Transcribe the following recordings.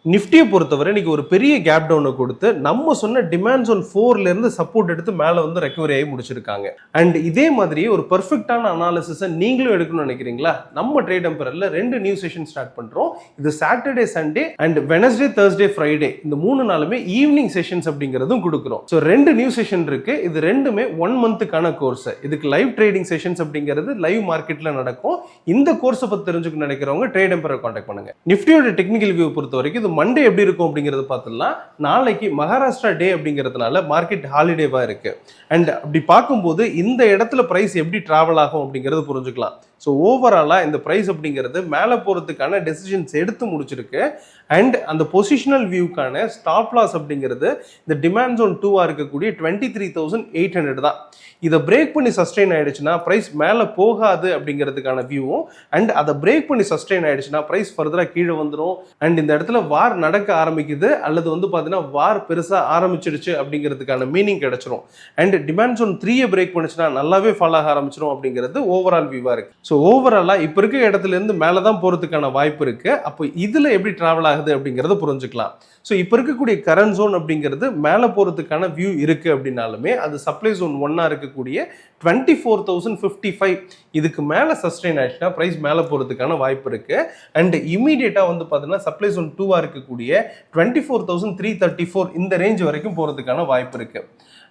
நிஃப்டியை பொறுத்தவரை இன்னைக்கு ஒரு பெரிய கேப் டவுனை கொடுத்து நம்ம சொன்ன டிமாண்ட் ஜோன் 4ல இருந்து சப்போர்ட் எடுத்து மேலே வந்து ரெக்கவரி ஆகி முடிச்சிருக்காங்க. அண்ட் இதே மாதிரி ஒரு பெர்ஃபெக்டான அனாலிசிஸை நீங்களும் எடுக்கணும்னு நினைக்கிறீங்களா? நம்ம ட்ரேட் எம்பரர்ல 2 நியூ செஷன் ஸ்டார்ட் பண்றோம். இது Saturday, Sunday and Wednesday, Thursday, Friday இந்த 3 நாளுமே ஈவினிங் செஷன்ஸ் அப்படிங்கிறதும் கொடுக்குறோம். ஸோ 2 நியூ செஷன் இருக்கு. இது ரெண்டுமே 1 மந்த்துக்கான கோர்ஸ். இதுக்கு லைவ் ட்ரேடிங் செஷன்ஸ் அப்படிங்கிறது லைவ் மார்க்கெட்ல நடக்கும். இந்த கோர்ஸை பத்தி தெரிஞ்சுக்க நினைக்கிறவங்க ட்ரேட் எம்பரர் கான்டாக்ட் பண்ணுங்க. நிஃப்டியோட டெக்னிக்கல் வியூ பொறுத்த வரைக்கும் மண்டே எப்படி இருக்கும் அப்படிங்கறது பார்த்துடலாம். நாளைக்கு மகாராஷ்டிரா டே அப்படிங்கிறதுனால மார்க்கெட் ஹாலிடேவா இருக்கு. அண்ட் அப்படி பார்க்கும்போது இந்த இடத்துல பிரைஸ் எப்படி டிராவல் ஆகும் அப்படிங்கிறது புரிஞ்சுக்கலாம். ஸோ ஓவராலாக இந்த ப்ரைஸ் அப்படிங்கிறது மேலே போகிறதுக்கான டெசிஷன்ஸ் எடுத்து முடிச்சிருக்கு. அண்ட் அந்த பொசிஷனல் வியூக்கான ஸ்டாப் லாஸ் அப்படிங்கிறது இந்த டிமாண்ட் ஜோன் 2ஆக இருக்கக்கூடிய 23,800 தான். இதை பிரேக் பண்ணி சஸ்டெயின் ஆயிடுச்சுன்னா ப்ரைஸ் மேலே போகாது அப்படிங்கிறதுக்கான வியூவும், அண்ட் அதை பிரேக் பண்ணி சஸ்டெயின் ஆயிடுச்சுன்னா ப்ரைஸ் ஃபர்தராக கீழே வந்துடும். அண்ட் இந்த இடத்துல வார் நடக்க ஆரம்பிக்குது அல்லது வந்து பார்த்தீங்கன்னா வார் பெருசாக ஆரம்பிச்சிடுச்சு அப்படிங்கிறதுக்கான மீனிங் கிடைச்சிரும். அண்ட் டிமாண்ட் ஜோன் 3ஐ பிரேக் பண்ணிச்சுன்னா நல்லாவே ஃபால் ஆக ஆரம்பிச்சிடும் அப்படிங்கிறது ஓவரால் வியூவாக இருக்கு. ஸோ ஓவராலாக இப்போ இருக்க இடத்துல இருந்து மேலே தான் போகிறதுக்கான வாய்ப்பு இருக்கு. அப்போ இதில் எப்படி டிராவல் ஆகுது அப்படிங்கிறத புரிஞ்சுக்கலாம். ஸோ இப்போ இருக்கக்கூடிய கரண்ட் ஜோன் அப்படிங்கிறது மேலே போகிறதுக்கான வியூ இருக்கு அப்படின்னாலுமே அது சப்ளை ஜோன் 1ஆ இருக்கக்கூடிய 24,055 இதுக்கு மேலே சஸ்டெயின் ஆயிடுச்சுன்னா ப்ரைஸ் மேலே போகிறதுக்கான வாய்ப்பு இருக்கு. அண்ட் இமீடியட்டாக வந்து பார்த்தீங்கன்னா சப்ளை ஜோன் 2ஆ இருக்கக்கூடிய 24,334 இந்த ரேஞ்ச் வரைக்கும் போகிறதுக்கான வாய்ப்பு இருக்கு.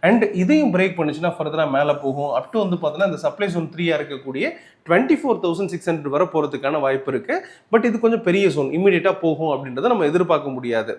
அண்ட் இதையும் பிரேக் பண்ணிச்சுன்னா ஃபர்தராக மேலே போகும். அப் டு வந்து பார்த்தீங்கன்னா இந்த சப்ளை ஜோன் 3ஆ இருக்கக்கூடிய 24,600 வரை போகிறதுக்கான வாய்ப்பு இருக்கு. பட் இது கொஞ்சம் பெரிய ஜோன், இமீடியட்டாக போகும் அப்படின்றத நம்ம எதிர்பார்க்க முடியாது.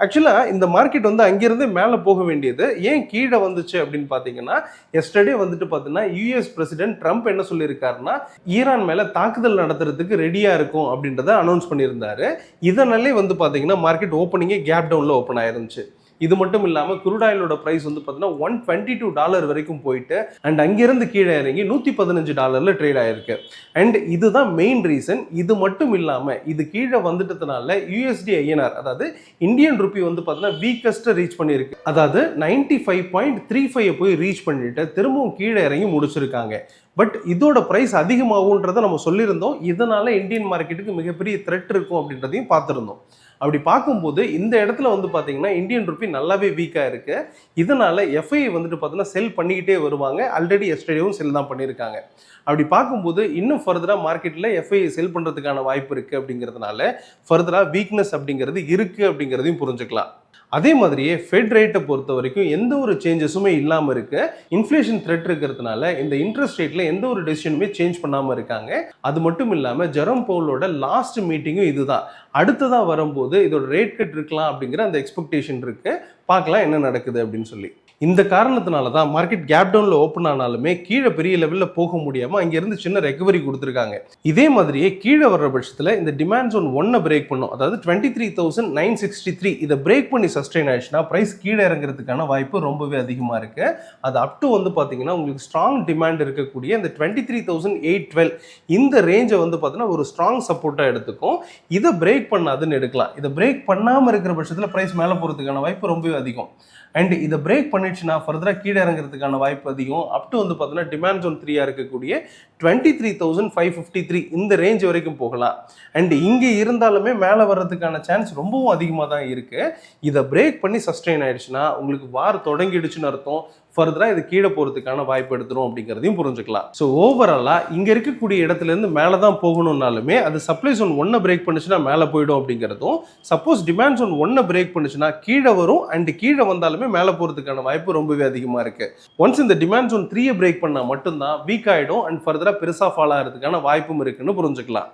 ஆக்சுவலாக இந்த மார்க்கெட் வந்து அங்கிருந்து மேலே போக வேண்டியது ஏன் கீழே வந்துச்சு அப்படின்னு பார்த்தீங்கன்னா, எஸ்டர்டே வந்துட்டு பார்த்தீங்கன்னா யூஎஸ் பிரசிடென்ட் ட்ரம்ப் என்ன சொல்லியிருக்காருன்னா ஈரான் மேலே தாக்குதல் நடத்துறதுக்கு ரெடியாக இருக்கும் அப்படின்றத அனௌன்ஸ் பண்ணியிருந்தாரு. இதனாலே வந்து பார்த்தீங்கன்னா மார்க்கெட் ஓப்பனிங்கே கேப் டவுனில் ஓப்பன் ஆயிருந்துச்சு. இது மட்டும் இல்லாமல் குரூட் ஆயிலோட பிரைஸ் வந்து பார்த்தீங்கன்னா $122 வரைக்கும் போயிட்டு அண்ட் அங்கிருந்து கீழே இறங்கி $115 ட்ரேட் ஆயிருக்கு. அண்ட் இதுதான் மெயின் ரீசன். இது மட்டும் இல்லாமல் இது கீழே வந்துட்டதுனால யூஎஸ்டி ஐஎன்ஆர் அதாவது இந்தியன் ருப்பி வந்து பார்த்தீங்கன்னா வீக்கஸ்ட்டை ரீச் பண்ணியிருக்கு. அதாவது 95.35 போய் ரீச் பண்ணிட்டு திரும்பவும் கீழே இறங்கி முடிச்சிருக்காங்க. பட் இதோட பிரைஸ் அதிகமாகுன்றதை நம்ம சொல்லியிருந்தோம். இதனால இந்தியன் மார்க்கெட்டுக்கு மிகப்பெரிய த்ரெட் இருக்கும் அப்படின்றதையும் பார்த்துருந்தோம். அப்படி பார்க்கும்போது இந்த இடத்துல வந்து பார்த்தீங்கன்னா இந்தியன் ருப்பி நல்லாவே வீக்காக இருக்கு. இதனால எஃப்ஐ வந்துட்டு பார்த்தீங்கன்னா செல் பண்ணிக்கிட்டே வருவாங்க. ஆல்ரெடி எஸ்டர்டேவும் செல் தான் பண்ணியிருக்காங்க. அப்படி பார்க்கும்போது இன்னும் ஃபர்தராக மார்க்கெட்டில் எஃப்ஐ செல் பண்ணுறதுக்கான வாய்ப்பு இருக்குது அப்படிங்கிறதுனால ஃபர்தராக வீக்னஸ் அப்படிங்கிறது இருக்குது அப்படிங்கிறதையும் புரிஞ்சுக்கலாம். அதே மாதிரியே ஃபெட் ரேட்டை பொறுத்த வரைக்கும் எந்த ஒரு சேஞ்சஸுமே இல்லாமல் இருக்கு. இன்ஃப்ளேஷன் த்ரெட் இருக்கிறதுனால இந்த இன்ட்ரெஸ்ட் ரேட்ல எந்த ஒரு டெசிஷனுமே சேஞ்ச் பண்ணாமல் இருக்காங்க. அது மட்டும் இல்லாமல் ஜெரோம் பவுலோட லாஸ்ட் மீட்டிங்கும் இதுதான். அடுத்ததாக வரும்போது இதோட ரேட் கட் இருக்கலாம் அப்படிங்கிற அந்த எக்ஸ்பெக்டேஷன் இருக்கு. பார்க்கலாம் என்ன நடக்குது அப்படின்னு சொல்லி. இந்த காரணத்தினால தான் மார்க்கெட் கேப் டவுன்ல ஓப்பன் ஆனாலுமே கீழே பெரிய லெவலில் போக முடியாமல் அங்கேருந்து சின்ன ரெக்கவரி கொடுத்துருக்காங்க. இதே மாதிரியே கீழே வர்ற பட்சத்தில் இந்த டிமாண்ட் ஜோன் 1 பிரேக் பண்ணும். அதாவது 23,963 இதை பிரேக் பண்ணி சஸ்டெயின் ஆயிடுச்சுன்னா ப்ரைஸ் கீழே இறங்குறதுக்கான வாய்ப்பு ரொம்பவே அதிகமாக இருக்கு. அது அப் டு வந்து பார்த்தீங்கன்னா உங்களுக்கு ஸ்ட்ராங் டிமாண்ட் இருக்கக்கூடிய இந்த 23,812 இந்த ரேஞ்சை வந்து பார்த்தீங்கன்னா ஒரு ஸ்ட்ராங் சப்போர்ட்டாக எடுத்துக்கும். இதை பிரேக் பண்ணாதுன்னு எடுக்கலாம். இதை பிரேக் பண்ணாமல் இருக்கிற பட்சத்தில் ப்ரைஸ் மேலே போகிறதுக்கான வாய்ப்பு ரொம்பவே அதிகம். அண்ட் இதை பிரேக் பண்ணிடுச்சுன்னா ஃபர்தராக கீழே இறங்குறதுக்கான வாய்ப்பு அதிகம். அப் டு வந்து பார்த்தீங்கன்னா டிமாண்ட் ஜோன் 3ஆ இருக்கக்கூடிய 23,553 இந்த ரேஞ்ச் வரைக்கும் போகலாம். அண்ட் இங்கே இருந்தாலுமே மேலே வர்றதுக்கான சான்ஸ் ரொம்பவும் அதிகமாக தான் இருக்கு. இதை பிரேக் பண்ணி சஸ்டெயின் ஆயிடுச்சுன்னா உங்களுக்கு வார் தொடங்கிடுச்சுன்னு அர்த்தம். ஃபர்தராக இது கீழே போகிறதுக்கான வாய்ப்பு எடுத்துரும் அப்படிங்கிறதையும் புரிஞ்சுக்கலாம். ஸோ ஓவராலாக இங்கே இருக்கக்கூடிய இடத்துலேருந்து மேலே தான் போகணும்னாலுமே அது சப்ளை ஜோன் 1 பிரேக் பண்ணுச்சுன்னா மேலே போயிடும் அப்படிங்கிறதும், சப்போஸ் டிமாண்ட் ஜோன் 1 பிரேக் பண்ணுச்சுன்னா கீழே வரும். அண்ட் கீழே வந்தாலுமே மேலே போகிறதுக்கான வாய்ப்பு ரொம்பவே அதிகமாக இருக்குது. ஒன்ஸ் இந்த டிமாண்ட் ஜோன் 3 பிரேக் பண்ணால் மட்டும்தான் வீக் ஆகிடும். அண்ட் ஃபர்தராக பெருசாக ஃபால் ஆகிறதுக்கான வாய்ப்பும் இருக்குன்னு புரிஞ்சுக்கலாம்.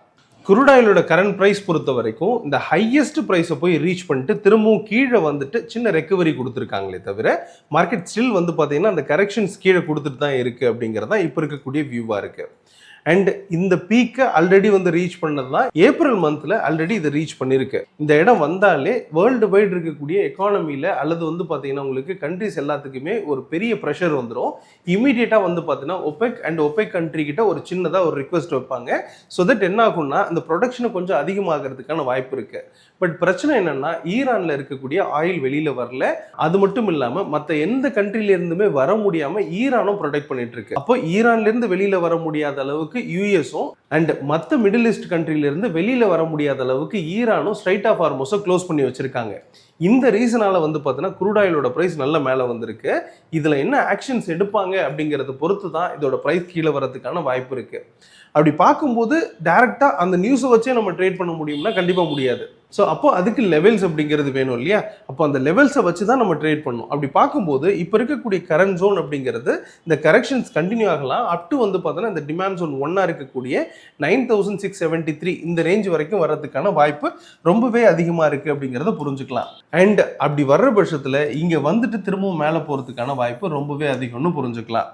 குரூட் ஆயிலோட கரண்ட் ப்ரைஸ் பொறுத்த வரைக்கும் இந்த ஹையஸ்ட் ப்ரைஸை போய் ரீச் பண்ணிட்டு திரும்பவும் கீழே வந்துட்டு சின்ன ரெக்கவரி கொடுத்துருக்காங்களே தவிர மார்க்கெட் ஸ்டில் வந்து பார்த்தீங்கன்னா அந்த கரெக்ஷன்ஸ் கீழே கொடுத்துட்டு தான் இருக்குது அப்படிங்கிறதா இப்போ இருக்கக்கூடிய வியூவாக இருக்குது. அண்ட் இந்த பீக்கை ஆல்ரெடி வந்து ரீச் பண்ணது தான் ஏப்ரல் மந்த்தில் ஆல்ரெடி இதை ரீச் பண்ணியிருக்கு. இந்த இடம் வந்தாலே வேர்ல்டு வைடு இருக்கக்கூடிய எக்கானமியில் அல்லது வந்து பார்த்தீங்கன்னா உங்களுக்கு கண்ட்ரிஸ் எல்லாத்துக்குமே ஒரு பெரிய ப்ரெஷர் வந்துடும். இமீடியட்டாக வந்து பார்த்தீங்கன்னா ஒபெக் அண்ட் ஒபெக் கண்ட்ரி கிட்ட ஒரு சின்னதாக ஒரு ரிக்வெஸ்ட் வைப்பாங்க. ஸோ தட் என்ன ஆகும்னா அந்த ப்ரொடக்ஷனை கொஞ்சம் அதிகமாகிறதுக்கான வாய்ப்பு இருக்குது. பட் பிரச்சனை என்னன்னா ஈரானில் இருக்கக்கூடிய ஆயில் வெளியில் வரல. அது மட்டும் இல்லாமல் மற்ற எந்த கண்ட்ரில இருந்துமே வர முடியாமல் ஈரானும் ப்ரொடெக்ட் பண்ணிட்டு இருக்கு. அப்போ ஈரான்லேருந்து வெளியில் வர முடியாத அளவுக்கு அளவுக்கு யூஎஸும் அண்ட் மற்ற மிடில் ஈஸ்ட் கண்ட்ரில இருந்து வெளியில வர முடியாத அளவுக்கு ஈரானும் ஸ்ட்ரைட் ஆஃப் ஹார்மோஸை க்ளோஸ் பண்ணி வச்சிருக்காங்க. இந்த ரீசனால வந்து பார்த்தீங்கன்னா க்ரூட் ஆயிலோட பிரைஸ் நல்ல மேலே வந்திருக்கு. இதுல என்ன ஆக்ஷன்ஸ் எடுப்பாங்க அப்படிங்கறத பொறுத்து தான் இதோட பிரைஸ் கீழே வரதுக்கான வாய்ப்பு இருக்கு. அப்படி பார்க்கும்போது டைரக்டா அந்த நியூஸை வச்சே நம்ம ட்ரேட் பண்ண முடியும்னா கண்டிப்பா முடியாது. ஸோ அப்போ அதுக்கு லெவல்ஸ் அப்படிங்கிறது வேணும் இல்லையா? அப்போ அந்த லெவல்ஸை வச்சு தான் நம்ம ட்ரேட் பண்ணணும். அப்படி பார்க்கும்போது இப்போ இருக்கக்கூடிய கரண்ட் ஜோன் அப்படிங்கிறது இந்த கரெக்ஷன்ஸ் கண்டினியூ ஆகலாம் அப் டு வந்து பார்த்தோன்னா இந்த டிமாண்ட் ஜோன் 1 இருக்கக்கூடிய 9673 இந்த ரேஞ்ச் வரைக்கும் வர்றதுக்கான வாய்ப்பு ரொம்பவே அதிகமாக இருக்குது அப்படிங்கிறத புரிஞ்சுக்கலாம். அண்ட் அப்படி வர்ற பட்சத்தில் இங்கே வந்துட்டு திரும்பவும் மேலே போகிறதுக்கான வாய்ப்பு ரொம்பவே அதிகம்னு புரிஞ்சுக்கலாம்.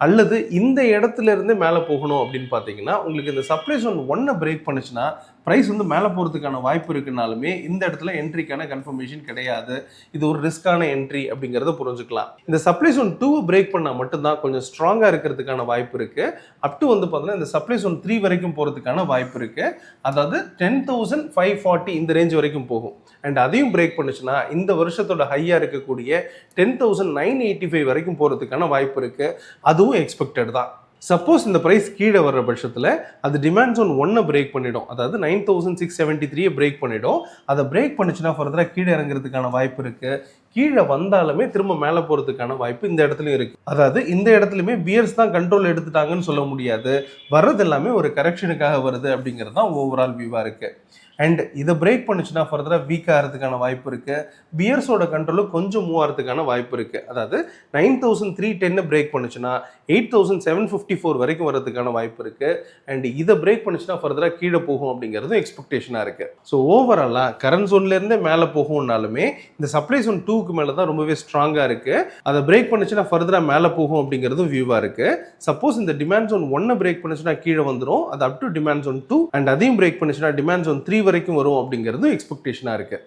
அல்லது இந்த இடத்துல இருந்து மேலே போகணும் அப்படின்னு பார்த்தீங்கன்னா உங்களுக்கு இந்த சப்ளை ஜோன் 1 பிரேக் பண்ணுச்சுன்னா ப்ரைஸ் வந்து மேலே போகிறதுக்கான வாய்ப்பு இருக்குனாலுமே இந்த இடத்துல என்ட்ரிக்கான கன்ஃபர்மேஷன் கிடையாது. இது ஒரு ரிஸ்கான என்ட்ரி அப்படிங்கிறத புரிஞ்சுக்கலாம். இந்த சப்ளை ஜோன் 2 பிரேக் பண்ணால் மட்டும்தான் கொஞ்சம் ஸ்ட்ராங்காக இருக்கிறதுக்கான வாய்ப்பு இருக்குது. அப் டு வந்து பார்த்தீங்கன்னா இந்த சப்ளை ஜோன் 3 வரைக்கும் போகிறதுக்கான வாய்ப்பு இருக்குது. அதாவது 10,540 இந்த ரேஞ்ச் வரைக்கும் போகும். அண்ட் அதையும் பிரேக் பண்ணுச்சுன்னா இந்த வருஷத்தோட ஹையாக இருக்கக்கூடிய 10,985 வரைக்கும் போகிறதுக்கான வாய்ப்பு இருக்குது. அதுவும் எக்ஸ்பெக்டட் தான். சப்போஸ் இந்த ப்ரைஸ் கீழே வர்ற பட்சத்தில் அது டிமாண்ட் ஜோன் 1 பிரேக் பண்ணிடும். அதாவது 9673 பிரேக் பண்ணிடும். அதை பிரேக் பண்ணிச்சுன்னா ஃபர்தராக கீழே இறங்குறதுக்கான வாய்ப்பு இருக்குது. கீழே வந்தாலுமே திரும்ப மேலே போகிறதுக்கான வாய்ப்பு இந்த இடத்துலையும் இருக்குது. அதாவது இந்த இடத்துலையுமே பியர்ஸ் தான் கண்ட்ரோல் எடுத்துட்டாங்கன்னு சொல்ல முடியாது. வர்றது எல்லாமே ஒரு கரெக்ஷனுக்காக வருது அப்படிங்கிறது தான் ஓவரால் வியூவாக இருக்குது. அண்ட் இதை பிரேக் பண்ணுச்சுன்னா ஃபர்தராக வீக் ஆகிறதுக்கான வாய்ப்பு இருக்குது. பியர்ஸோட கண்ட்ரோலும் கொஞ்சம் மூவ் ஆகிறதுக்கான வாய்ப்பு இருக்குது. அதாவது 9310 பிரேக் பண்ணுச்சுன்னா 8754 வரைக்கும் வரதுக்கான வாய்ப்பு இருக்குது. அண்ட் இதை பிரேக் பண்ணுச்சுன்னா ஃபர்தராக கீழே போகும் அப்படிங்கிறதும் எக்ஸ்பெக்டேஷனாக இருக்குது. ஸோ ஓவராலாக கரண்ட் ஜோன்லேருந்தே மேலே போகும்னாலுமே இந்த சப்ளை ஜோன் 2க்கு மேலே தான் ரொம்பவே ஸ்ட்ராங்காக இருக்குது. அதை பிரேக் பண்ணுச்சுன்னா ஃபர்தராக மேலே போகும் அப்படிங்கிறதும் வியூவாக இருக்குது. சப்போஸ் இந்த டிமாண்ட் ஜோன் 1 பிரேக் பண்ணுச்சுன்னா கீழே வந்துடும். அது up to demand zone 2 and அதையும் பிரேக் பண்ணுச்சுன்னா டிமாண்ட் ஜோன் 3 வரைக்கும் வரும் அப்படிங்கிறது எக்ஸ்பெக்டேஷனாக இருக்குது.